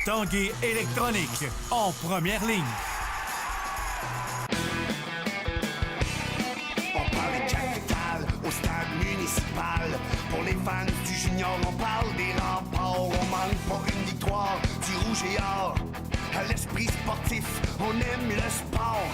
Tanguay électronique, en première ligne. On parle de capitale au stade municipal. Pour les fans du junior, on parle des remparts. On manque pas une victoire du rouge et or. À l'esprit sportif, on aime le sport.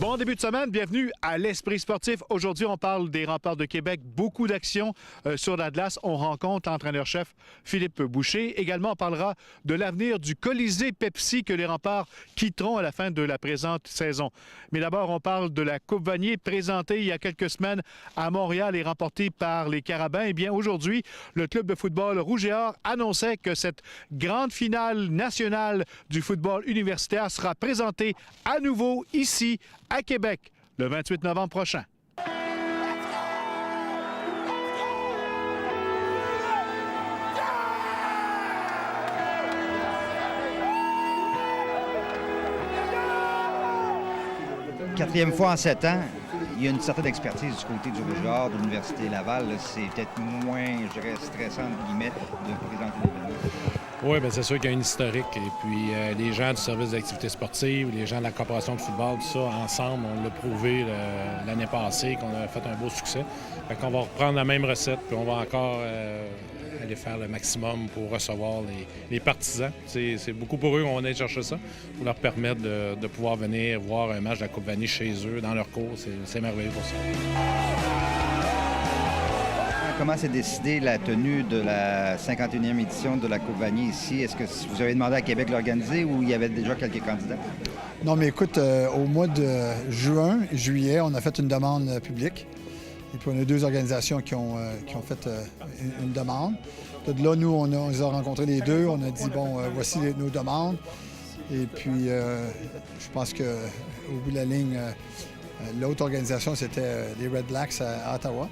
Bon début de semaine, bienvenue à l'Esprit sportif. Aujourd'hui, on parle des Remparts de Québec. Beaucoup d'actions sur la glace. On rencontre l'entraîneur-chef Philippe Boucher. Également, on parlera de l'avenir du Colisée Pepsi que les Remparts quitteront à la fin de la présente saison. Mais d'abord, on parle de la Coupe Vanier présentée il y a quelques semaines à Montréal et remportée par les Carabins. Eh bien, aujourd'hui, le club de football Rouge et Or annonçait que cette grande finale nationale du football universitaire sera présentée à nouveau ici à Québec, le 28 novembre prochain. Quatrième fois en 7 ans, il y a une certaine expertise du côté du Rouge et Or, de l'Université Laval. Là, c'est peut-être moins, je dirais, stressant, entre guillemets, de présenter l'événement. Oui, bien c'est sûr qu'il y a une historique. Et puis, les gens du service d'activité sportive, les gens de la corporation de football, tout ça, ensemble, on l'a prouvé l'année passée, qu'on a fait un beau succès. Fait qu'on va reprendre la même recette, puis on va encore aller faire le maximum pour recevoir les partisans. C'est beaucoup pour eux qu'on va aller chercher ça, pour leur permettre de pouvoir venir voir un match de la Coupe Vanier chez eux, dans leur cours. C'est merveilleux pour ça. Comment s'est décidée la tenue de la 51e édition de la Coupe Vanier ici? Est-ce que vous avez demandé à Québec de l'organiser ou il y avait déjà quelques candidats? Non, mais écoute, au mois de juillet, on a fait une demande publique. Et puis, on a deux organisations qui ont fait une demande. De là, nous, on les a rencontrés les deux. On a dit, bon, voici nos demandes. Et puis, je pense qu'au bout de la ligne, l'autre organisation, c'était les Red Blacks à Ottawa.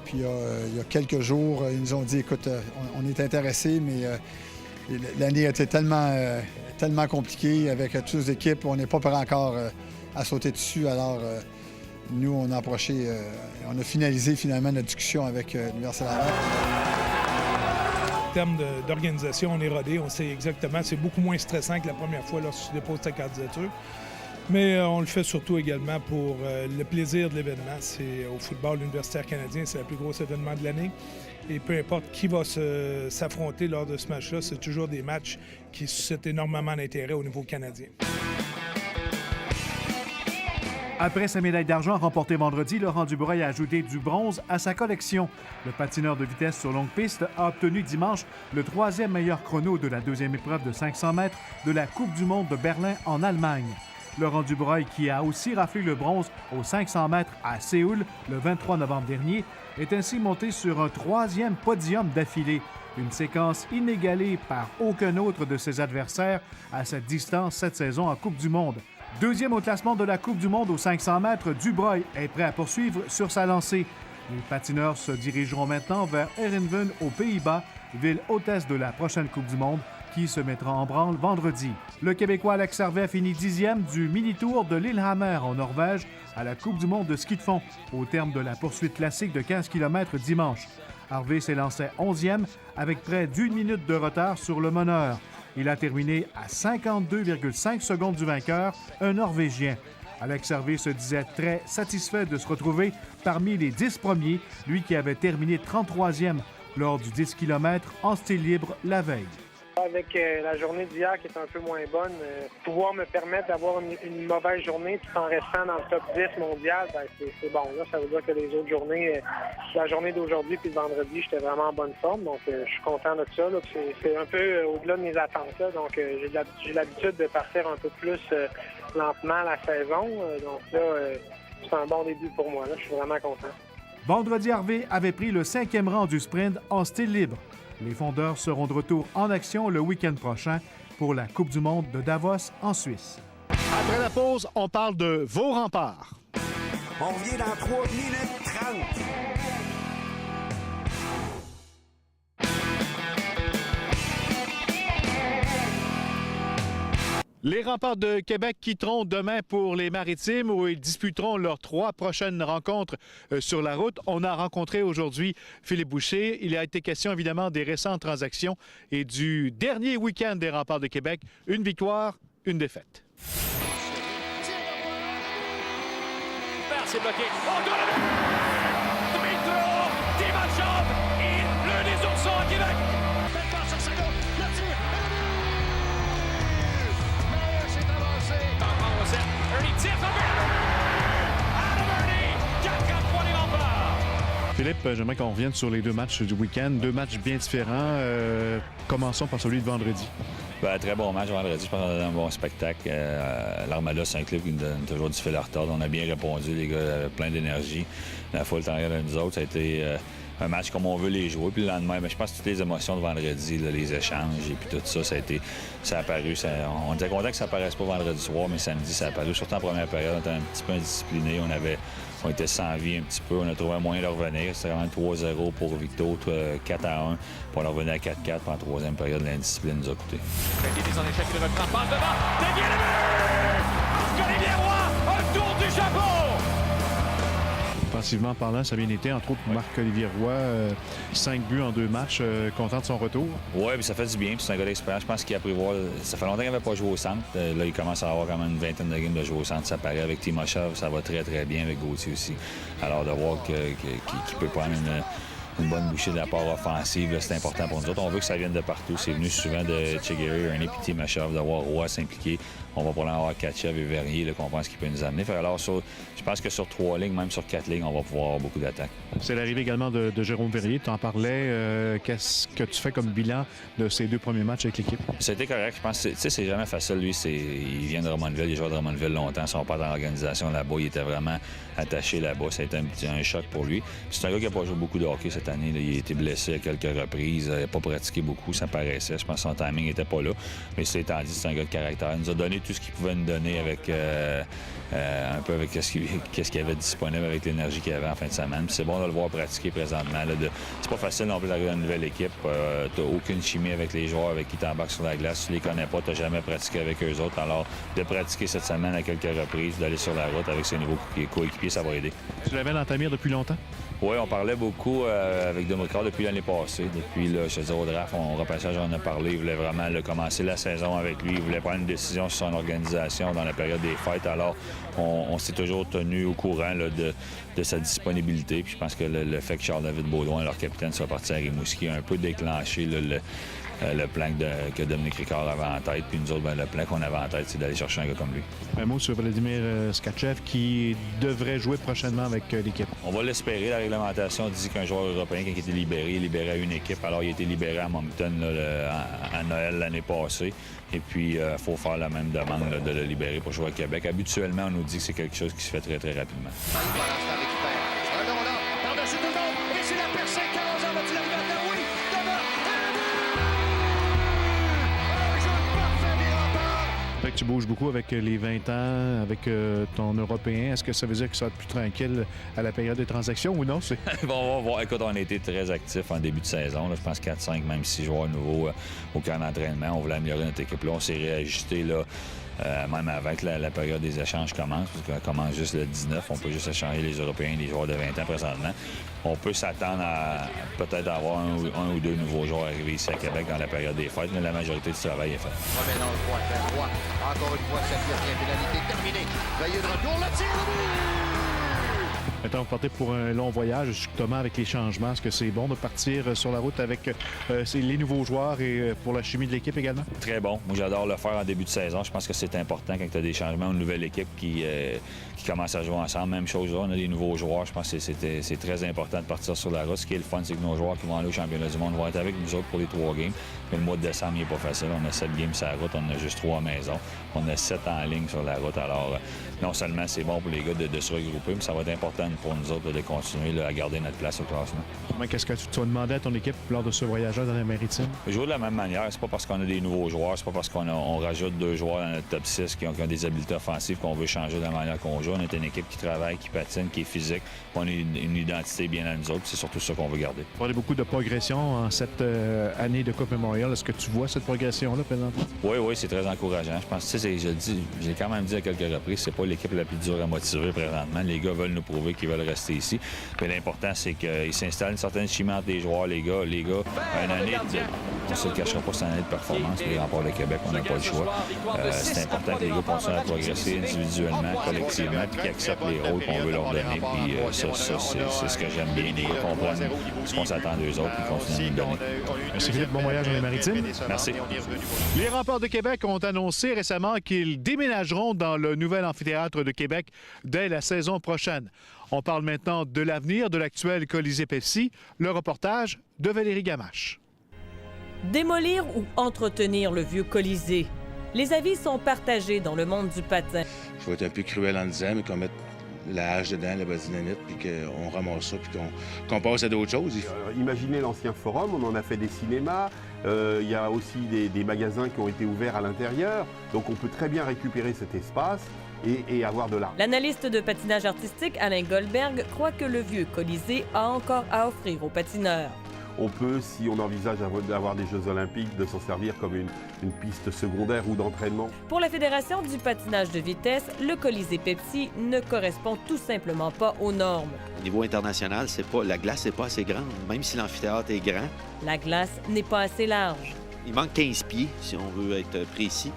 Puis il y a quelques jours, ils nous ont dit, écoute, on est intéressés, mais l'année a été tellement compliquée avec toutes les équipes. On n'est pas prêt encore à sauter dessus. Alors, nous, on a approché, on a finalisé finalement notre discussion avec l'Université Laval. En termes d'organisation, on est rodé, on sait exactement. C'est beaucoup moins stressant que la première fois lorsque tu déposes ta candidature. Mais on le fait surtout également pour le plaisir de l'événement. C'est au football universitaire canadien, c'est le plus gros événement de l'année. Et peu importe qui va s'affronter lors de ce match-là, c'est toujours des matchs qui suscitent énormément d'intérêt au niveau canadien. Après sa médaille d'argent remportée vendredi, Laurent Dubreuil a ajouté du bronze à sa collection. Le patineur de vitesse sur longue piste a obtenu dimanche le troisième meilleur chrono de la deuxième épreuve de 500 mètres de la Coupe du monde de Berlin en Allemagne. Laurent Dubreuil, qui a aussi raflé le bronze aux 500 mètres à Séoul le 23 novembre dernier, est ainsi monté sur un troisième podium d'affilée, une séquence inégalée par aucun autre de ses adversaires à cette distance cette saison en Coupe du monde. Deuxième au classement de la Coupe du monde aux 500 mètres, Dubreuil est prêt à poursuivre sur sa lancée. Les patineurs se dirigeront maintenant vers Eindhoven aux Pays-Bas, ville hôtesse de la prochaine Coupe du monde, qui se mettra en branle vendredi. Le Québécois Alex Harvey a fini 10e du mini-tour de Lillehammer en Norvège à la Coupe du monde de ski de fond, au terme de la poursuite classique de 15 km dimanche. Harvey s'est lancé 11e avec près d'1 minute de retard sur le meneur. Il a terminé à 52,5 secondes du vainqueur, un Norvégien. Alex Harvey se disait très satisfait de se retrouver parmi les 10 premiers, lui qui avait terminé 33e lors du 10 km en style libre la veille. Avec la journée d'hier qui est un peu moins bonne, pouvoir me permettre d'avoir une mauvaise journée tout en restant dans le top 10 mondial, ben c'est bon. Là, ça veut dire que les autres journées, la journée d'aujourd'hui puis le vendredi, j'étais vraiment en bonne forme. Donc, je suis content de ça. Là. C'est un peu au-delà de mes attentes. Là. Donc, j'ai l'habitude de partir un peu plus lentement la saison. Donc là, c'est un bon début pour moi. Là. Je suis vraiment content. Vendredi, Harvey avait pris le 5e rang du sprint en style libre. Les fondeurs seront de retour en action le week-end prochain pour la Coupe du monde de Davos en Suisse. Après la pause, on parle de vos remparts. On revient dans 3 minutes 30. Les Remparts de Québec quitteront demain pour les Maritimes où ils disputeront leurs 3 prochaines rencontres sur la route. On a rencontré aujourd'hui Philippe Boucher. Il a été question évidemment des récentes transactions et du dernier week-end des Remparts de Québec. Une victoire, une défaite. C'est bloqué. Oh, Dimitrov, Timashov et l'un des oursons à Québec. Belle passe sur sa gauche, le tir, mais c'est avancé. Encore au set, Ernie tire, Adam Ernie, 4-3 les Remparts. Philippe, j'aimerais qu'on revienne sur les 2 matchs du week-end. 2 matchs bien différents. Commençons par celui de vendredi. Très bon match vendredi. Je pense qu'on a un bon spectacle. L'Armada, c'est un club qui nous donne toujours du fil à retordre. On a bien répondu, les gars, plein d'énergie. La foule est en arrière de nous autres. Ça a été un match comme on veut les jouer. Puis le lendemain, je pense que toutes les émotions de vendredi, là, les échanges et puis tout ça, ça a apparu. On était content que ça apparaisse pas vendredi soir, mais samedi, ça a apparu. Surtout en première période, on était un petit peu indisciplinés. On était sans vie un petit peu. On a trouvé un moyen de revenir. C'était vraiment 3-0 pour Victo, 4-1. Puis on est revenu à 4-4. Puis en troisième période, l'indiscipline nous a coûté. Qui est en échec, il reprend, passe devant. Dévié le but! Marc-Olivier Roy, un tour du Japon! Offensivement parlant, ça a bien été. Entre autres, Marc-Olivier Roy, 5 buts en 2 matchs, content de son retour. Oui, puis ça fait du bien. Puis c'est un gars d'expérience. Je pense qu'il a pris voir. Ça fait longtemps qu'il n'avait pas joué au centre. Là, il commence à avoir quand même une vingtaine de games de jouer au centre. Ça paraît avec Timashov, ça va très, très bien avec Gauthier aussi. Alors de voir qu'il peut prendre une bonne bouchée de la part offensive, c'est important pour nous autres. On veut que ça vienne de partout. C'est venu souvent de Tchegeri, Ernie et Timashov, d'avoir Roy s'impliquer. On va probablement avoir Katchev et Verrier qu'on pense qu'il peut nous amener. Alors, je pense que sur 3 lignes, même sur 4 lignes, on va pouvoir avoir beaucoup d'attaques. C'est l'arrivée également de Jérôme Verrier. Tu en parlais. Qu'est-ce que tu fais comme bilan de ces 2 premiers matchs avec l'équipe? Ça a été correct. Je pense que c'est jamais facile. Lui, il vient de Drummondville. Il joue à Drummondville longtemps. Son père dans l'organisation là-bas, il était vraiment attaché là-bas. Ça a été un choc pour lui. C'est un gars qui n'a pas joué beaucoup de hockey cette année. Là. Il a été blessé à quelques reprises. Il n'a pas pratiqué beaucoup. Ça paraissait. Je pense que son timing n'était pas là. Mais c'est étant dit, c'est un gars de caractère. Il nous a donné tout ce qu'il pouvait nous donner avec un peu avec qu'est-ce qu'il y avait disponible avec l'énergie qu'il y avait en fin de semaine. Puis c'est bon de le voir pratiquer présentement. C'est pas facile non plus d'arriver dans une nouvelle équipe. T'as aucune chimie avec les joueurs avec qui t'embarques sur la glace. Tu les connais pas, t'as jamais pratiqué avec eux autres. Alors, de pratiquer cette semaine à quelques reprises, d'aller sur la route avec ses nouveaux coéquipiers, ça va aider. Tu l'avais dans ta mire depuis longtemps? Oui, on parlait beaucoup avec Demitrov depuis l'année passée. Depuis, là, je te dis, au draft, au repassage, on en a parlé. Il voulait vraiment commencer la saison avec lui. Il voulait prendre une décision sur son organisation dans la période des fêtes. Alors, on s'est toujours tenu au courant là, de sa disponibilité. Puis je pense que le fait que Charles-David Baudouin, leur capitaine, soit parti à Rimouski, a un peu déclenché le plan que Dominique Ricard avait en tête. Puis nous autres, le plan qu'on avait en tête, c'est d'aller chercher un gars comme lui. Un mot sur Vladimir Tkachev qui devrait jouer prochainement avec l'équipe. On va l'espérer. La réglementation dit qu'un joueur européen qui a été libéré est libéré à une équipe. Alors, il a été libéré à Moncton à Noël l'année passée. Et puis, il faut faire la même demande de le libérer pour jouer à Québec. Habituellement, on nous dit que c'est quelque chose qui se fait très, très rapidement. Tu bouges beaucoup avec les 20 ans, avec ton Européen. Est-ce que ça veut dire que ça va être plus tranquille à la période des transactions ou non? Bon, on va voir. Écoute, on a été très actifs en début de saison. Là. Je pense 4-5, même 6 joueurs nouveaux au camp d'entraînement. On voulait améliorer notre équipe. Là, on s'est réajusté là, même avant que la période des échanges commence, parce qu'elle commence juste le 19. On peut juste échanger les Européens et les joueurs de 20 ans présentement. On peut s'attendre à peut-être avoir un ou 2 nouveaux joueurs arrivés ici à Québec dans la période des fêtes, mais la majorité du travail est fait. Encore une fois, cette dernière pénalité terminée. Veillez de retour, le tir, le but! Maintenant, vous partez pour un long voyage, justement, avec les changements. Est-ce que c'est bon de partir sur la route avec les nouveaux joueurs et pour la chimie de l'équipe également? Très bon. Moi, j'adore le faire en début de saison. Je pense que c'est important quand tu as des changements, une nouvelle équipe qui commence à jouer ensemble. Même chose là, on a des nouveaux joueurs. Je pense que c'est très important de partir sur la route. Ce qui est le fun, c'est que nos joueurs qui vont aller au championnat du monde vont être avec nous autres pour les 3 games. Mais le mois de décembre, il n'est pas facile. On a 7 games sur la route, on a juste 3 maisons. On a 7 en ligne sur la route. Alors, non seulement c'est bon pour les gars de se regrouper, mais ça va être important pour nous autres de continuer là, à garder notre place au classement. Qu'est-ce que tu vas demander à ton équipe lors de ce voyage-là dans la Maritime? Jouer de la même manière, c'est pas parce qu'on a des nouveaux joueurs, c'est pas parce qu'on rajoute 2 joueurs dans notre top 6 qui ont des habiletés offensives qu'on veut changer de la manière qu'on joue. On est une équipe qui travaille, qui patine, qui est physique, on a une identité bien à nous autres, c'est surtout ça qu'on veut garder. On a beaucoup de progression en cette année de Coupe Memorial. Est-ce que tu vois cette progression-là présentement? Oui, c'est très encourageant. Je pense que, j'ai quand même dit à quelques reprises, c'est pas l'équipe la plus dure à motiver présentement. Les gars veulent nous prouver qu'ils veulent rester ici. Mais l'important, c'est qu'ils s'installent une certaine chimie entre les joueurs, les gars. Une année, on ne se le cachera pas, c'est une année de performance. Les Remparts de Québec, on n'a pas le choix. C'est important que les gars continuent à progresser individuellement, collectivement, puis qu'ils acceptent les rôles qu'on veut leur donner. Puis ça, c'est ce que j'aime bien. Les gars comprennent ce qu'on s'attend d'eux autres, puis continuent à nous donner. Merci Philippe, bon voyage dans les Maritimes. Merci. Les Remparts de Québec ont annoncé récemment qu'ils déménageront dans le nouvel amphithéâtre de Québec dès la saison prochaine. On parle maintenant de l'avenir de l'actuel Colisée Pepsi. Le reportage de Valérie Gamache. Démolir ou entretenir le vieux Colisée? Les avis sont partagés dans le monde du patin. Il faut être un peu cruel en disant, mais qu'on mette la hache dedans, la badinamite, puis qu'on ramasse ça, puis qu'on passe à d'autres choses. Imaginez l'ancien forum, on en a fait des cinémas, il y a aussi des magasins qui ont été ouverts à l'intérieur, donc on peut très bien récupérer cet espace et avoir de l'art. L'analyste de patinage artistique Alain Goldberg croit que le vieux Colisée a encore à offrir aux patineurs. On peut, si on envisage d'avoir des Jeux olympiques, de s'en servir comme une piste secondaire ou d'entraînement. Pour la Fédération du patinage de vitesse, le Colisée Pepsi ne correspond tout simplement pas aux normes. Au niveau international, la glace n'est pas assez grande, même si l'amphithéâtre est grand. La glace n'est pas assez large. Il manque 15 pieds, si on veut être précis,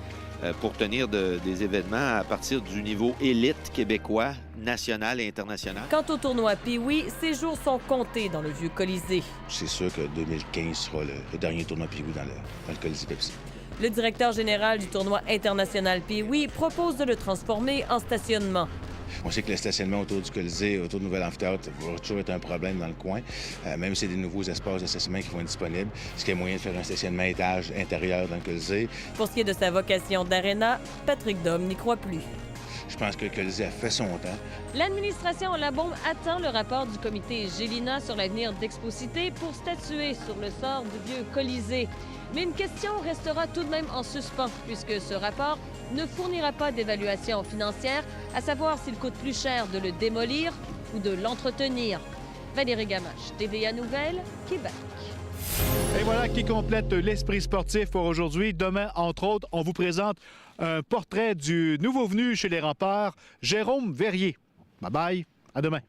pour tenir des événements à partir du niveau élite québécois, national et international. Quant au tournoi Pee-Wee, ses jours sont comptés dans le vieux Colisée. C'est sûr que 2015 sera le dernier tournoi Pee-Wee dans le Colisée Pepsi. Le directeur général du tournoi international Pee-Wee propose de le transformer en stationnement. On sait que le stationnement autour du Colisée, autour du nouvel amphithéâtre, va toujours être un problème dans le coin. Même si c'est des nouveaux espaces de stationnement qui vont être disponibles, est-ce qu'il y a moyen de faire un stationnement étage intérieur dans le Colisée? Pour ce qui est de sa vocation d'aréna, Patrick Dom n'y croit plus. Je pense que le Colisée a fait son temps. L'administration Labaume attend le rapport du comité Gélina sur l'avenir d'Expo-Cité pour statuer sur le sort du vieux Colisée. Mais une question restera tout de même en suspens, puisque ce rapport ne fournira pas d'évaluation financière, à savoir s'il coûte plus cher de le démolir ou de l'entretenir. Valérie Gamache, TVA Nouvelles, Québec. Et voilà qui complète l'esprit sportif pour aujourd'hui. Demain, entre autres, on vous présente un portrait du nouveau venu chez les Remparts, Jérôme Verrier. Bye-bye, à demain.